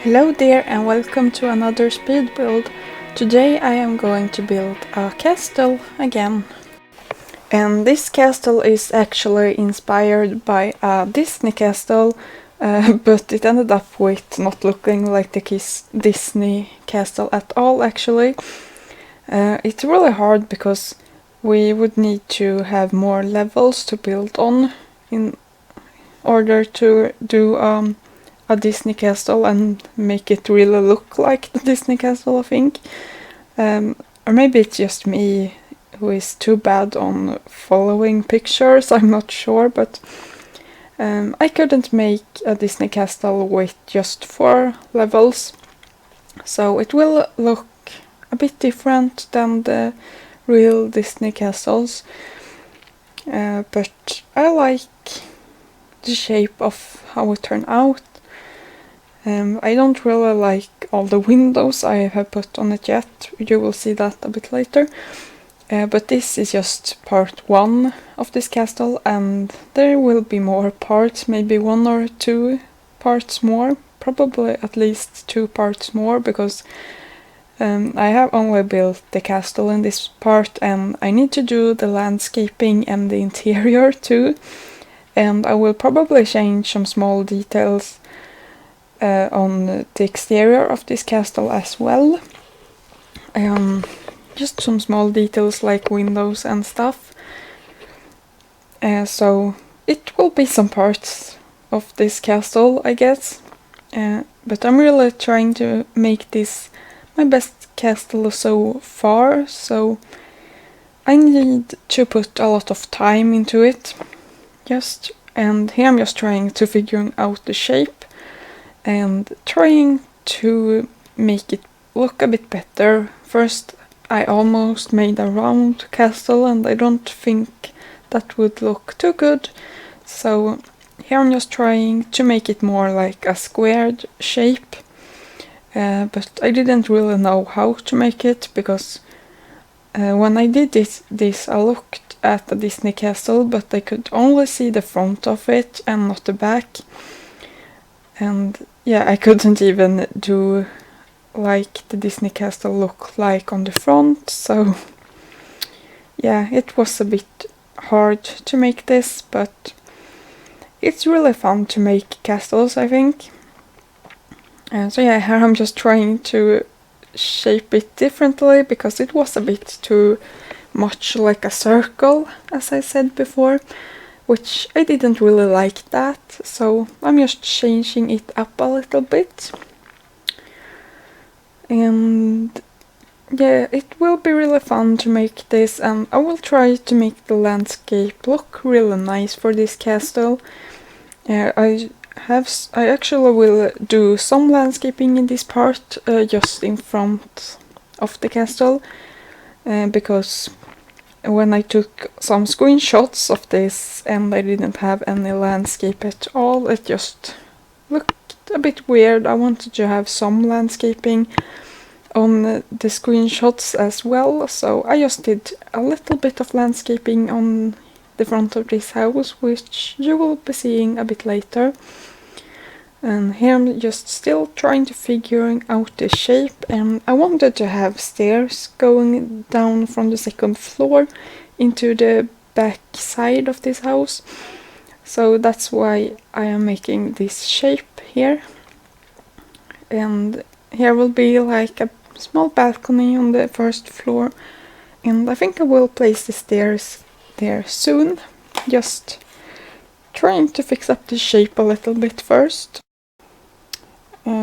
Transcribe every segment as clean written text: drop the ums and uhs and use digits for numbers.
Hello there and welcome to another speed build. Today I am going to build a castle again. And this castle is actually inspired by a Disney castle, but it ended up with not looking like the Disney castle at all actually. It's really hard because we would need to have more levels to build on in order to do a Disney castle and make it really look like the Disney castle, I think. Or maybe it's just me who is too bad on following pictures, I'm not sure, but I couldn't make a Disney castle with just 4 levels, so it will look a bit different than the real Disney castles, but I like the shape of how it turned out. I don't really like all the windows I have put on it yet, you will see that a bit later. But this is just part 1 of this castle, and there will be more parts, maybe 1 or 2 parts more, probably at least 2 parts more, because I have only built the castle in this part and I need to do the landscaping and the interior too, and I will probably change some small details on the exterior of this castle as well. Just some small details like windows and stuff. So it will be some parts of this castle, I guess. But I'm really trying to make this my best castle so far, so I need to put a lot of time into it. And here I'm just trying to figure out the shape and trying to make it look a bit better. First I almost made a round castle and I don't think that would look too good, so here I'm just trying to make it more like a squared shape, but I didn't really know how to make it because when I did this I looked at the Disney castle, but I could only see the front of it and not the back. And yeah, I couldn't even do like the Disney castle looked like on the front, so yeah, it was a bit hard to make this, but it's really fun to make castles, I think. So yeah, here I'm just trying to shape it differently because it was a bit too much like a circle, as I said before, which I didn't really like that, so I'm just changing it up a little bit. And yeah, it will be really fun to make this, and I will try to make the landscape look really nice for this castle. I actually will do some landscaping in this part, just in front of the castle, because when I took some screenshots of this and I didn't have any landscape at all, it just looked a bit weird. I wanted to have some landscaping on the screenshots as well, so I just did a little bit of landscaping on the front of this house, which you will be seeing a bit later. And here I'm just still trying to figuring out the shape, and I wanted to have stairs going down from the 2nd floor into the back side of this house, so that's why I am making this shape here. And here will be like a small balcony on the 1st floor, and I think I will place the stairs there soon. Just trying to fix up the shape a little bit first.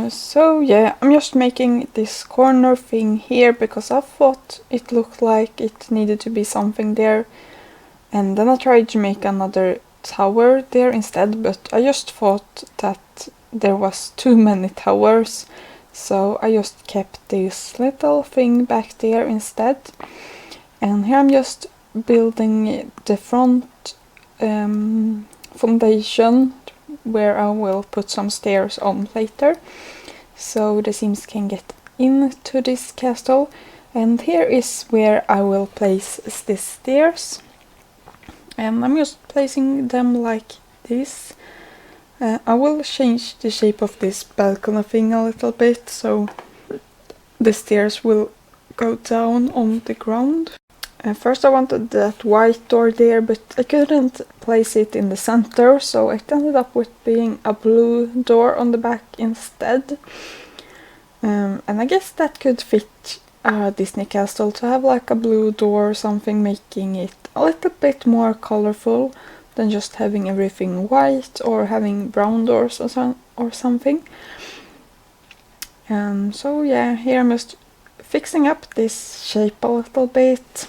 So yeah, I'm just making this corner thing here because I thought it looked like it needed to be something there, and then I tried to make another tower there instead, but I just thought that there was too many towers, so I just kept this little thing back there instead. And here I'm just building the front foundation where I will put some stairs on later, so the Sims can get into this castle. And here is where I will place the stairs, and I'm just placing them like this. I will change the shape of this balcony thing a little bit, so the stairs will go down on the ground. First I wanted that white door there, but I couldn't place it in the center, so it ended up with being a blue door on the back instead. And I guess that could fit a Disney castle, to have like a blue door or something, making it a little bit more colorful than just having everything white or having brown doors or something. So yeah, here I'm just fixing up this shape a little bit.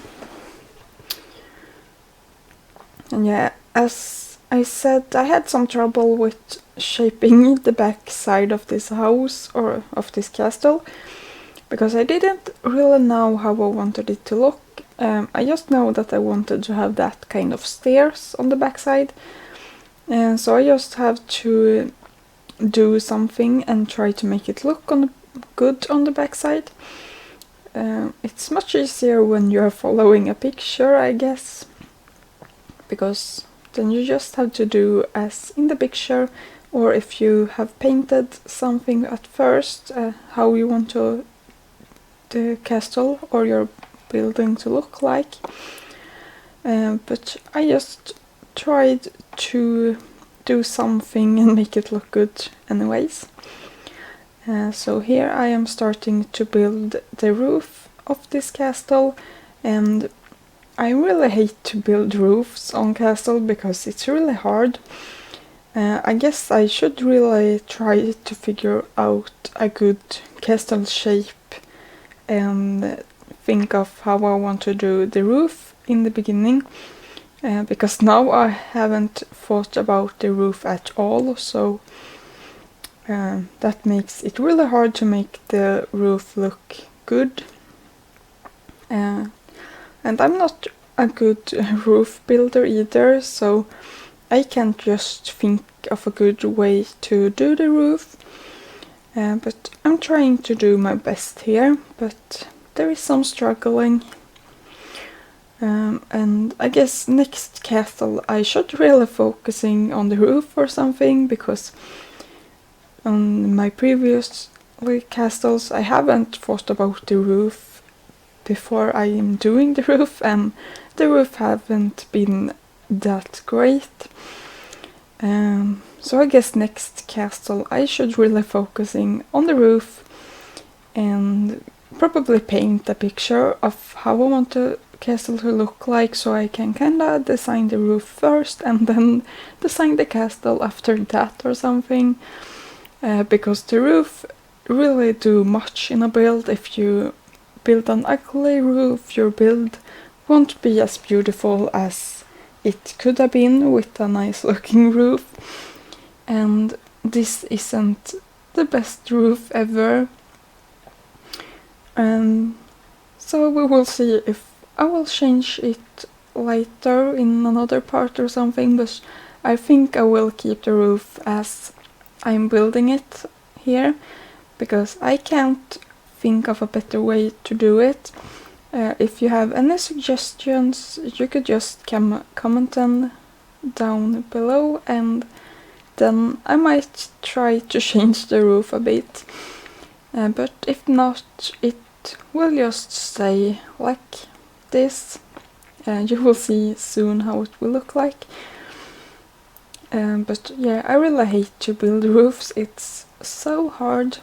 And yeah, as I said, I had some trouble with shaping the back side of this house, or of this castle, because I didn't really know how I wanted it to look. I just know that I wanted to have that kind of stairs on the backside, and so I just have to do something and try to make it look good on the backside. It's much easier when you're following a picture, I guess, because then you just have to do as in the picture, or if you have painted something at first, how you want the castle or your building to look like. But I just tried to do something and make it look good anyways. So here I am starting to build the roof of this castle, and I really hate to build roofs on castle because it's really hard. I guess I should really try to figure out a good castle shape and think of how I want to do the roof in the beginning, because now I haven't thought about the roof at all, so that makes it really hard to make the roof look good. And I'm not a good roof builder either, so I can't just think of a good way to do the roof. But I'm trying to do my best here, but there is some struggling. And I guess next castle I should really focusing on the roof or something, because on my previous castles I haven't thought about the roof before I am doing the roof, and the roof haven't been that great. So I guess next castle I should really focusing on the roof and probably paint a picture of how I want the castle to look like, so I can kinda design the roof first and then design the castle after that or something. Because the roof really do much in a build. If you build an ugly roof, your build won't be as beautiful as it could have been with a nice looking roof. And this isn't the best roof ever. So we will see if I will change it later in another part or something, but I think I will keep the roof as I'm building it here, because I can't think of a better way to do it. If you have any suggestions, you could just comment them down below, and then I might try to change the roof a bit. But if not, it will just stay like this. You will see soon how it will look like. But yeah, I really hate to build roofs, it's so hard.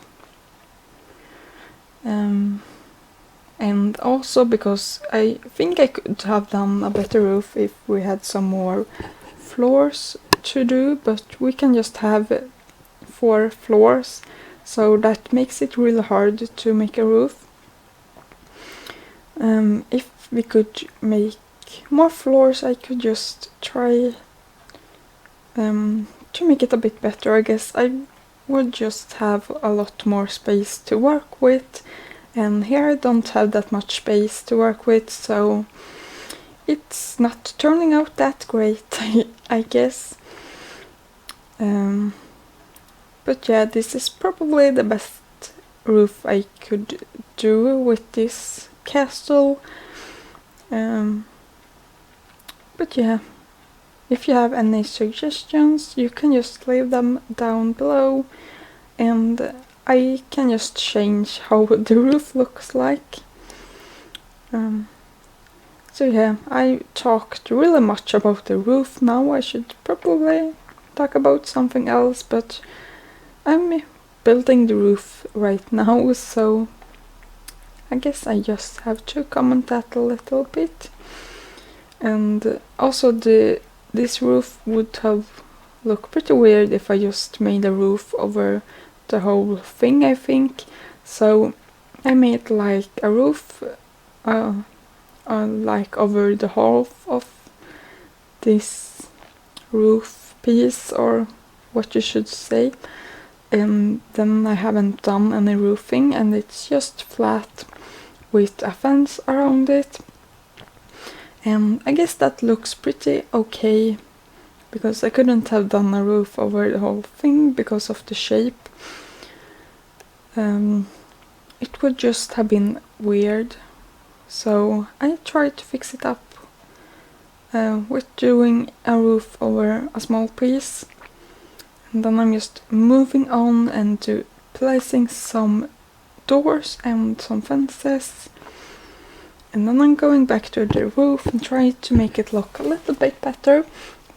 And also because I think I could have done a better roof if we had some more floors to do, but we can just have 4 floors, so that makes it really hard to make a roof. If we could make more floors, I could just try to make it a bit better. I guess I would just have a lot more space to work with, and here I don't have that much space to work with, so it's not turning out that great, I guess. But yeah, this is probably the best roof I could do with this castle. But yeah, if you have any suggestions, you can just leave them down below, and I can just change how the roof looks like. So yeah, I talked really much about the roof now. I should probably talk about something else, but I'm building the roof right now, so I guess I just have to comment that a little bit. And also this roof would have looked pretty weird if I just made a roof over the whole thing, I think. So I made like a roof like over the half of this roof piece, or what you should say. And then I haven't done any roofing, and it's just flat with a fence around it. And I guess that looks pretty okay, because I couldn't have done a roof over the whole thing because of the shape. It would just have been weird. So I tried to fix it up with doing a roof over a small piece. And then I'm just moving on and placing some doors and some fences. And then I'm going back to the roof and trying to make it look a little bit better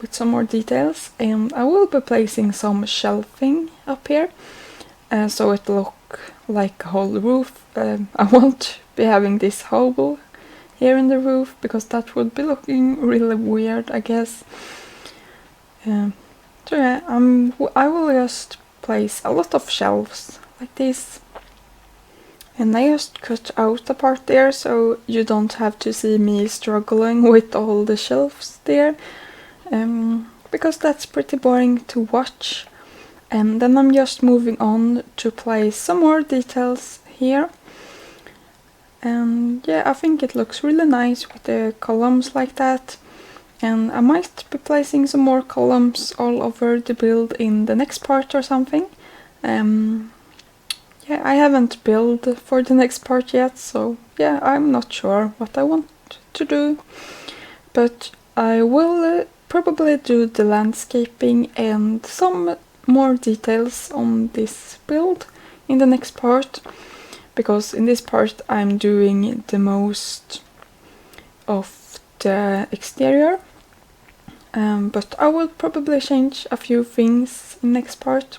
with some more details. And I will be placing some shelving up here, so it look like a whole roof. I won't be having this hole here in the roof, because that would be looking really weird, I guess. So yeah, I will just place a lot of shelves like this. And I just cut out the part there, so you don't have to see me struggling with all the shelves there, because that's pretty boring to watch. And then I'm just moving on to place some more details here. And yeah, I think it looks really nice with the columns like that. And I might be placing some more columns all over the build in the next part or something. Yeah, I haven't built for the next part yet, so yeah, I'm not sure what I want to do. But I will probably do the landscaping and some more details on this build in the next part, because in this part I'm doing the most of the exterior. But I will probably change a few things in next part.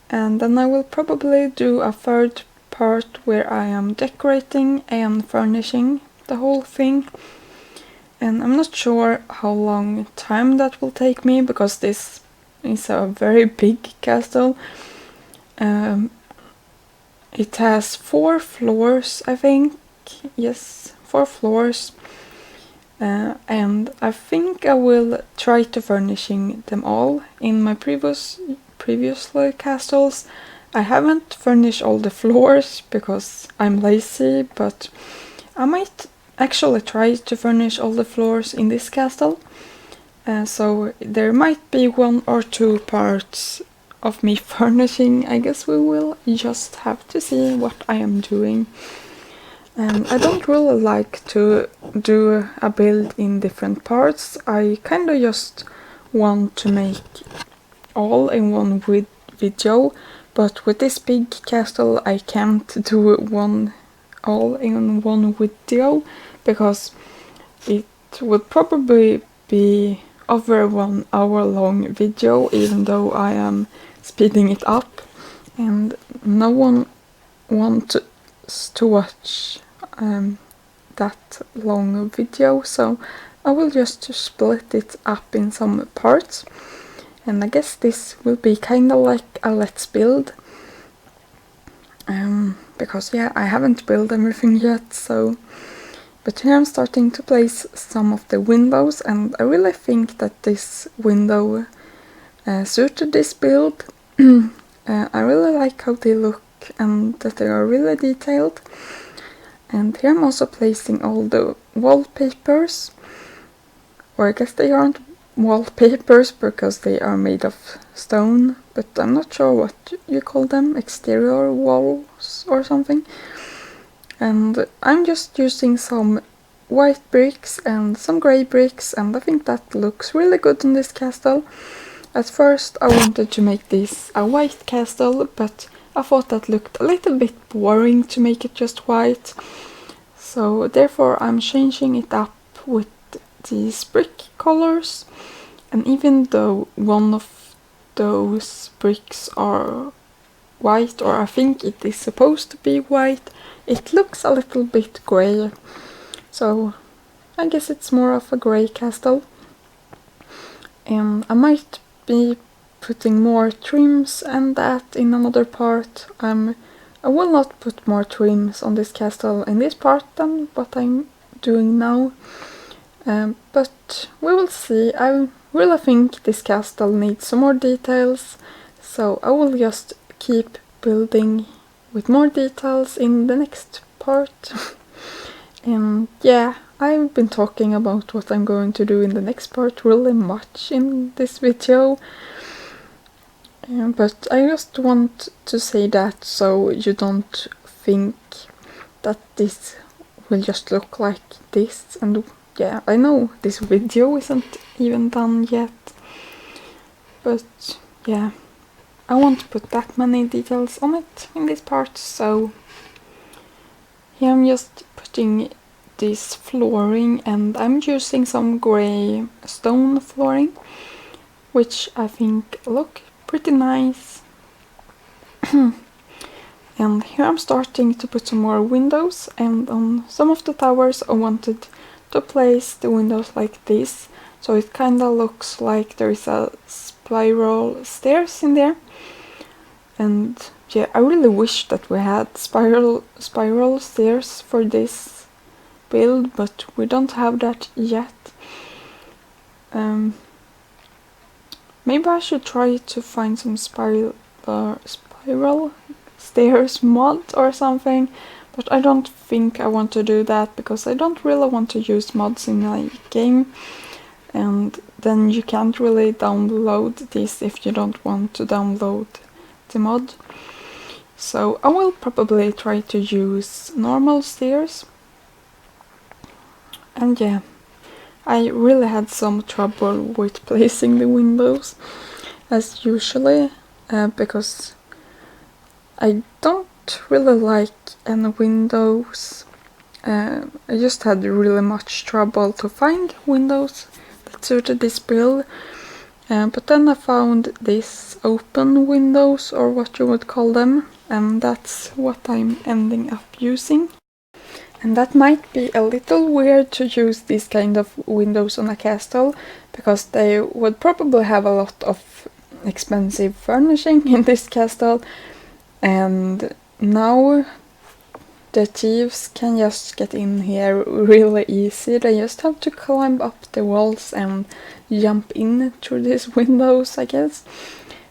And then I will probably do a third part where I am decorating and furnishing the whole thing. And I'm not sure how long time that will take me, because this is a very big castle. It has 4 floors, I think. Yes, 4 floors. And I think I will try to furnishing them all. In my previously castles, I haven't furnished all the floors because I'm lazy, but I might actually try to furnish all the floors in this castle. So there might be 1 or 2 parts of me furnishing. I guess we will just have to see what I am doing. I don't really like to do a build in different parts. I kinda just want to make all in one video, but with this big castle I can't do all in one video, because it would probably be over 1 hour long video, even though I am speeding it up, and no one wants to watch that long video, so I will just split it up in some parts. And I guess this will be kinda like a let's build, because yeah, I haven't built everything yet, so. But here I'm starting to place some of the windows, and I really think that this window suited this build. I really like how they look and that they are really detailed. And here I'm also placing all the wallpapers, or I guess they aren't wallpapers because they are made of stone, but I'm not sure what you call them, exterior walls or something. And I'm just using some white bricks and some grey bricks, and I think that looks really good in this castle. At first I wanted to make this a white castle, but I thought that looked a little bit boring to make it just white. So therefore I'm changing it up with these brick colors. And even though one of those bricks are white, or I think it is supposed to be white, it looks a little bit grey. So I guess it's more of a grey castle. And I might be putting more trims and that in another part. I will not put more trims on this castle in this part than what I'm doing now. But we will see. I really think this castle needs some more details, so I will just keep building with more details in the next part. And yeah, I've been talking about what I'm going to do in the next part really much in this video. But I just want to say that so you don't think that this will just look like this. And yeah, I know this video isn't even done yet, but yeah, I won't put that many details on it in this part, so yeah, I'm just putting this flooring, and I'm using some grey stone flooring, which I think look pretty nice. And here I'm starting to put some more windows, and on some of the towers I wanted to place the windows like this, so it kinda looks like there is a spiral stairs in there. And yeah, I really wish that we had spiral stairs for this build, but we don't have that yet. Maybe I should try to find some spiral stairs mod or something, but I don't think I want to do that because I don't really want to use mods in my game, and then you can't really download this if you don't want to download the mod. So I will probably try to use normal stairs. And yeah, I really had some trouble with placing the windows, as usually, because I don't really like any windows. I just had really much trouble to find windows that suited this build. But then I found these open windows, or what you would call them, and that's what I'm ending up using. And that might be a little weird to use these kind of windows on a castle, because they would probably have a lot of expensive furnishing in this castle, and now the thieves can just get in here really easy. They just have to climb up the walls and jump in through these windows, I guess.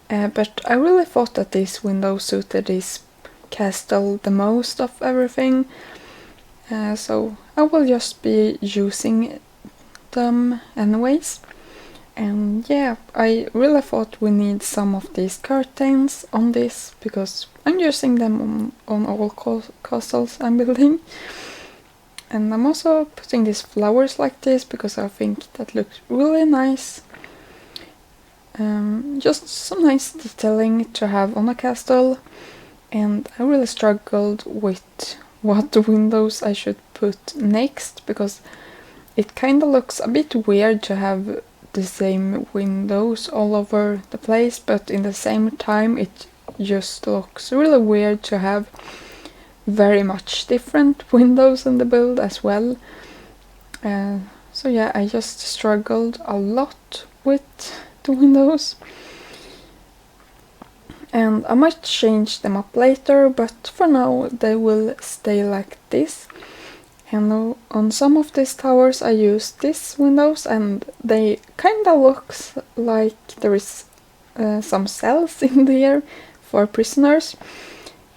But I really thought that these windows suited this castle the most of everything. So I will just be using them anyways. And yeah, I really thought we need some of these curtains on this, because I'm using them on all castles I'm building. And I'm also putting these flowers like this because I think that looks really nice. Just some nice detailing to have on a castle. And I really struggled with what windows I should put next, because it kinda looks a bit weird to have the same windows all over the place, but in the same time it just looks really weird to have very much different windows in the build as well. So yeah, I just struggled a lot with the windows. And I might change them up later, but for now they will stay like this. And on some of these towers I use these windows, and they kinda looks like there is some cells in there for prisoners.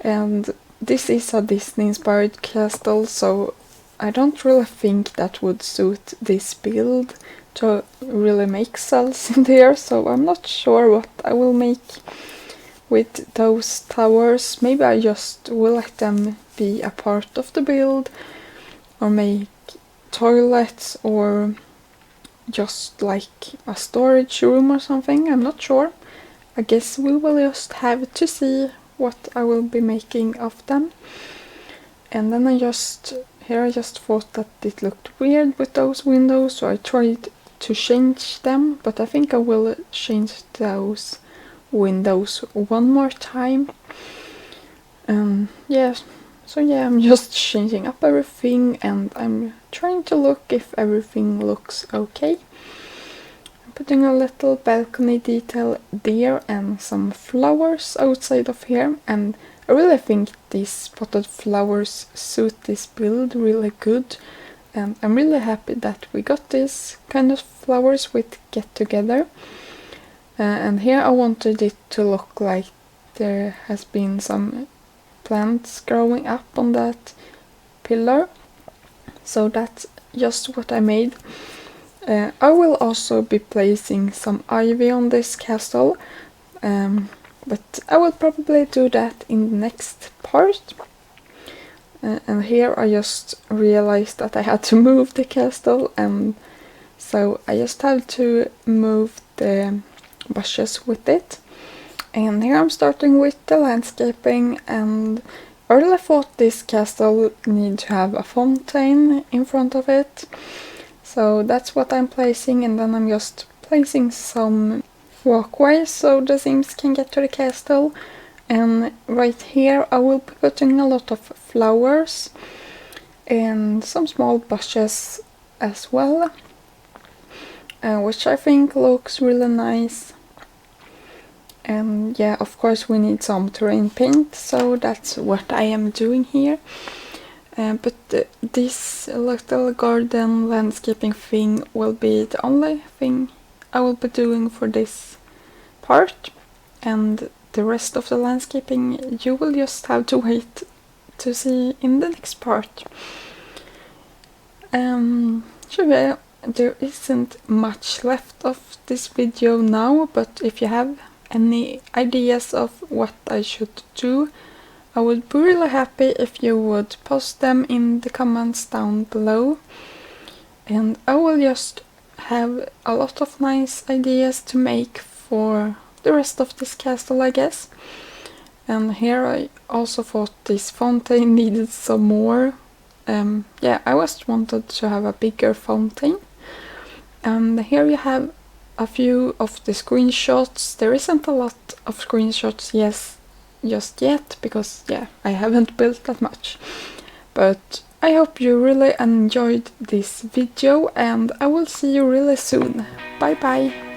And this is a Disney-inspired castle, so I don't really think that would suit this build to really make cells in there, so I'm not sure what I will make with those towers. Maybe I just will let them be a part of the build, or make toilet or just like a storage room or something, I'm not sure. I guess we will just have to see what I will be making of them. And then I just thought that it looked weird with those windows, so I tried to change them, but I think I will change those windows one more time. So I'm just changing up everything, and I'm trying to look if everything looks okay. I'm putting a little balcony detail there and some flowers outside of here, and I really think these potted flowers suit this build really good, and I'm really happy that we got these kind of flowers with Get Together. And here I wanted it to look like there has been some plants growing up on that pillar, so that's just what I made. I will also be placing some ivy on this castle, but I will probably do that in the next part. And here I just realized that I had to move the castle, and so I just have to move the bushes with it. And here I'm starting with the landscaping, and I really thought this castle needs to have a fountain in front of it. So that's what I'm placing, and then I'm just placing some walkways so the Sims can get to the castle. And right here I will be putting a lot of flowers and some small bushes as well, which I think looks really nice. And yeah, of course we need some terrain paint, so that's what I am doing here. But this little garden landscaping thing will be the only thing I will be doing for this part, and the rest of the landscaping you will just have to wait to see in the next part. There isn't much left of this video now, but if you have any ideas of what I should do, I would be really happy if you would post them in the comments down below, and I will just have a lot of nice ideas to make for the rest of this castle, I guess. And here I also thought this fountain needed some more. I just wanted to have a bigger fountain. And here you have a few of the screenshots. There isn't a lot of screenshots just yet, because I haven't built that much. But I hope you really enjoyed this video, and I will see you really soon. Bye bye!